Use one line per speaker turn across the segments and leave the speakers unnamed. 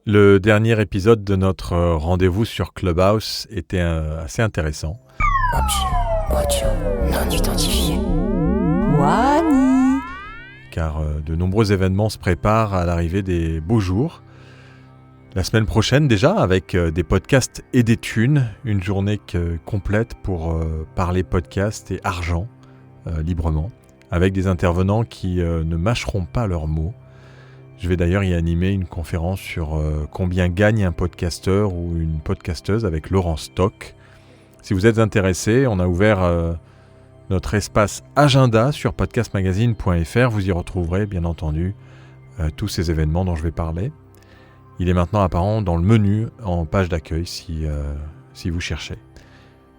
Le dernier épisode de notre rendez-vous sur Clubhouse était assez intéressant.
Audio non identifié.
Wani.
Car de nombreux événements se préparent à l'arrivée des beaux jours. La semaine prochaine déjà, avec des podcasts et des thunes, une journée complète pour parler podcast et argent librement, avec des intervenants qui ne mâcheront pas leurs mots. Je vais d'ailleurs y animer une conférence sur combien gagne un podcasteur ou une podcasteuse avec Laurent Stock. Si vous êtes intéressé, on a ouvert notre espace agenda sur podcastmagazine.fr. Vous y retrouverez bien entendu tous ces événements dont je vais parler. Il est maintenant apparent dans le menu en page d'accueil si vous cherchez.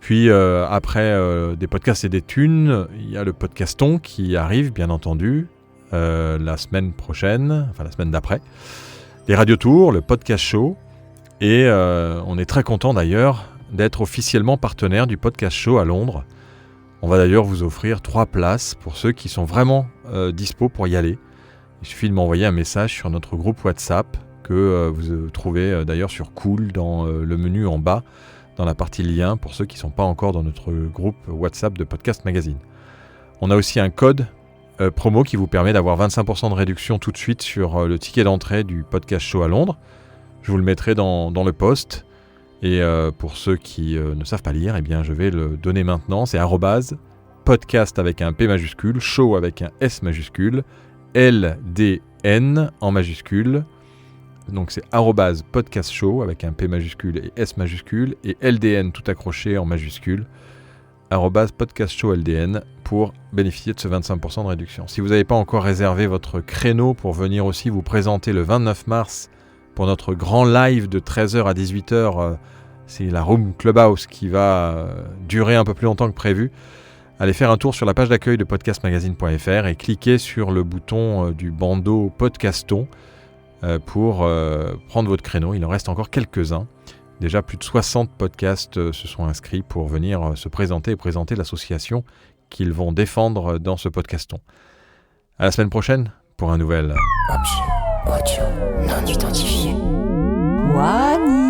Puis après des podcasts et des thunes, il y a le podcaston qui arrive bien entendu. La semaine prochaine, enfin la semaine d'après, les radiotours, le podcast show, et on est très content d'ailleurs d'être officiellement partenaire du podcast show à Londres. On va d'ailleurs vous offrir 3 places pour ceux qui sont vraiment dispo pour y aller. Il suffit de m'envoyer un message sur notre groupe WhatsApp que vous trouvez d'ailleurs sur Cool dans le menu en bas, dans la partie lien pour ceux qui ne sont pas encore dans notre groupe WhatsApp de Podcast Magazine. On a aussi un code promo qui vous permet d'avoir 25% de réduction tout de suite sur le ticket d'entrée du podcast show à Londres. Je vous le mettrai dans le post. Et pour ceux qui ne savent pas lire, eh bien, je vais le donner maintenant. C'est @podcast avec un P majuscule, show avec un S majuscule, LDN en majuscule. Donc c'est @podcast show avec un P majuscule et S majuscule et LDN tout accroché en majuscule. @podcastshowldn pour bénéficier de ce 25% de réduction. Si vous n'avez pas encore réservé votre créneau pour venir aussi vous présenter le 29 mars pour notre grand live de 13h à 18h, c'est la Room Clubhouse qui va durer un peu plus longtemps que prévu, allez faire un tour sur la page d'accueil de podcastmagazine.fr et cliquez sur le bouton du bandeau Podcaston pour prendre votre créneau. Il en reste encore quelques-uns. Déjà, plus de 60 podcasts se sont inscrits pour venir se présenter et présenter l'association qu'ils vont défendre dans ce podcaston. À la semaine prochaine pour un nouvel
Audio non identifié.
Wani.